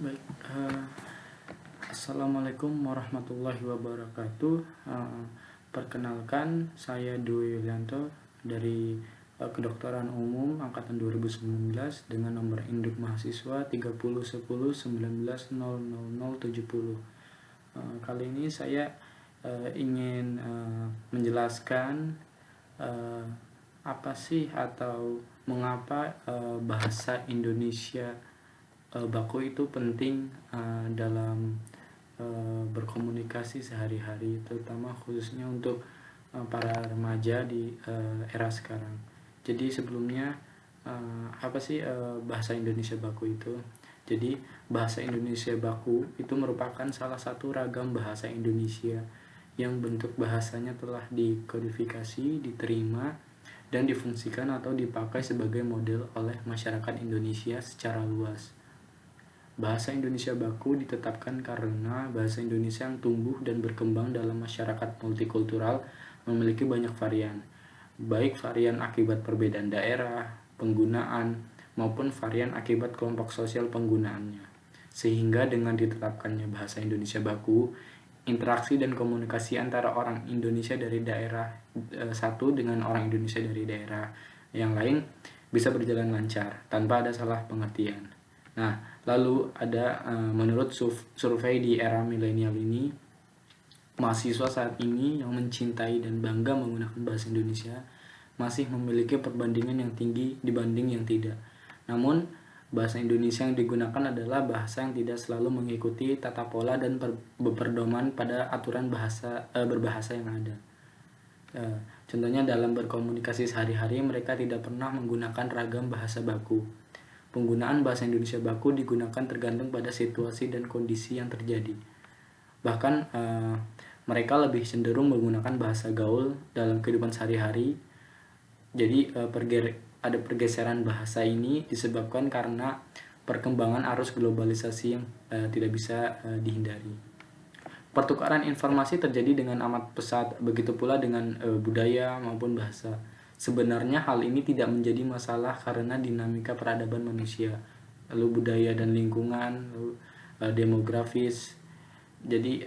Baik, Assalamualaikum warahmatullahi wabarakatuh. Perkenalkan, saya Dwi Yulianto dari Kedokteran Umum Angkatan 2019 dengan nomor induk mahasiswa 3010190070. Kali ini saya ingin menjelaskan apa sih atau mengapa bahasa Indonesia baku itu penting dalam berkomunikasi sehari-hari, terutama khususnya untuk para remaja di era sekarang. Jadi sebelumnya apa sih bahasa Indonesia baku itu? Jadi bahasa Indonesia baku itu merupakan salah satu ragam bahasa Indonesia yang bentuk bahasanya telah dikodifikasi, diterima, dan difungsikan atau dipakai sebagai model oleh masyarakat Indonesia secara luas. Bahasa Indonesia baku ditetapkan karena bahasa Indonesia yang tumbuh dan berkembang dalam masyarakat multikultural memiliki banyak varian, baik varian akibat perbedaan daerah, penggunaan, maupun varian akibat kelompok sosial penggunaannya. Sehingga dengan ditetapkannya bahasa Indonesia baku, interaksi dan komunikasi antara orang Indonesia dari daerah satu dengan orang Indonesia dari daerah yang lain bisa berjalan lancar tanpa ada salah pengertian. Nah, lalu ada menurut survei di era milenial ini, mahasiswa saat ini yang mencintai dan bangga menggunakan bahasa Indonesia masih memiliki perbandingan yang tinggi dibanding yang tidak. Namun, bahasa Indonesia yang digunakan adalah bahasa yang tidak selalu mengikuti tata pola dan berpedoman pada aturan berbahasa yang ada. Contohnya dalam berkomunikasi sehari-hari mereka tidak pernah menggunakan ragam bahasa baku. Penggunaan bahasa Indonesia baku digunakan tergantung pada situasi dan kondisi yang terjadi. Bahkan mereka lebih cenderung menggunakan bahasa gaul dalam kehidupan sehari-hari. Jadi ada pergeseran bahasa ini disebabkan karena perkembangan arus globalisasi yang tidak bisa dihindari. Pertukaran informasi terjadi dengan amat pesat, begitu pula dengan budaya maupun bahasa. Sebenarnya hal ini tidak menjadi masalah karena dinamika peradaban manusia, lalu budaya dan lingkungan, lalu demografis. Jadi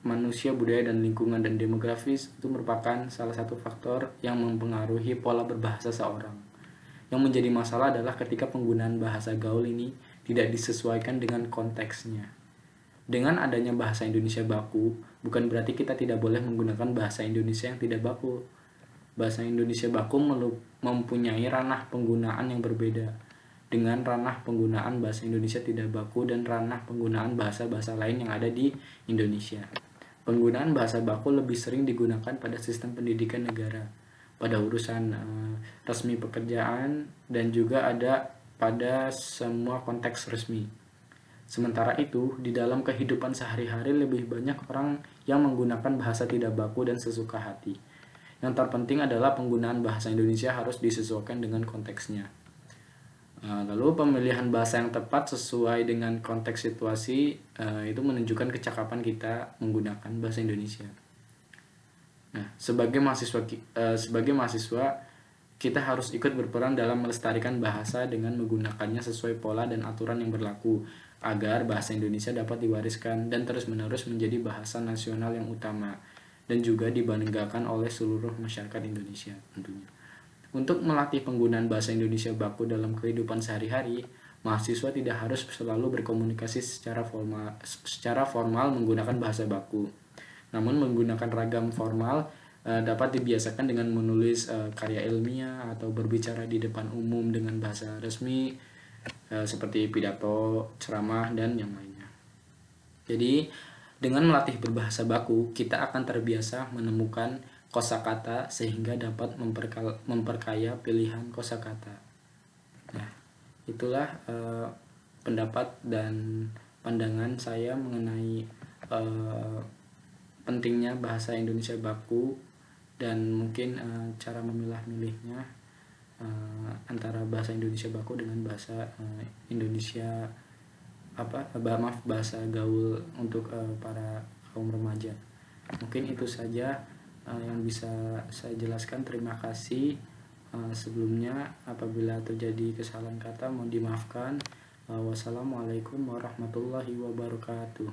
manusia, budaya dan lingkungan dan demografis itu merupakan salah satu faktor yang mempengaruhi pola berbahasa seorang. Yang menjadi masalah adalah ketika penggunaan bahasa gaul ini tidak disesuaikan dengan konteksnya. Dengan adanya bahasa Indonesia baku, bukan berarti kita tidak boleh menggunakan bahasa Indonesia yang tidak baku. Bahasa Indonesia baku mempunyai ranah penggunaan yang berbeda dengan ranah penggunaan bahasa Indonesia tidak baku dan ranah penggunaan bahasa-bahasa lain yang ada di Indonesia. Penggunaan bahasa baku lebih sering digunakan pada sistem pendidikan negara, pada urusan resmi pekerjaan, dan juga ada pada semua konteks resmi. Sementara itu, di dalam kehidupan sehari-hari lebih banyak orang yang menggunakan bahasa tidak baku dan sesuka hati. Yang terpenting adalah penggunaan bahasa Indonesia harus disesuaikan dengan konteksnya. Lalu pemilihan bahasa yang tepat sesuai dengan konteks situasi itu menunjukkan kecakapan kita menggunakan bahasa Indonesia. Nah, sebagai mahasiswa kita harus ikut berperan dalam melestarikan bahasa dengan menggunakannya sesuai pola dan aturan yang berlaku agar bahasa Indonesia dapat diwariskan dan terus-menerus menjadi bahasa nasional yang utama dan juga dibanggakan oleh seluruh masyarakat Indonesia tentunya. Untuk melatih penggunaan bahasa Indonesia baku dalam kehidupan sehari-hari, mahasiswa tidak harus selalu berkomunikasi secara formal menggunakan bahasa baku. Namun menggunakan ragam formal dapat dibiasakan dengan menulis karya ilmiah atau berbicara di depan umum dengan bahasa resmi seperti pidato, ceramah, dan yang lainnya. Jadi dengan melatih berbahasa baku, kita akan terbiasa menemukan kosakata sehingga dapat memperkaya pilihan kosakata. Nah, itulah pendapat dan pandangan saya mengenai pentingnya bahasa Indonesia baku dan mungkin cara memilah-milihnya antara bahasa Indonesia baku dengan bahasa Indonesia bahasa gaul untuk para kaum remaja. Mungkin itu saja yang bisa saya jelaskan. Terima kasih sebelumnya. Apabila terjadi kesalahan kata mohon dimaafkan. Wassalamualaikum warahmatullahi wabarakatuh.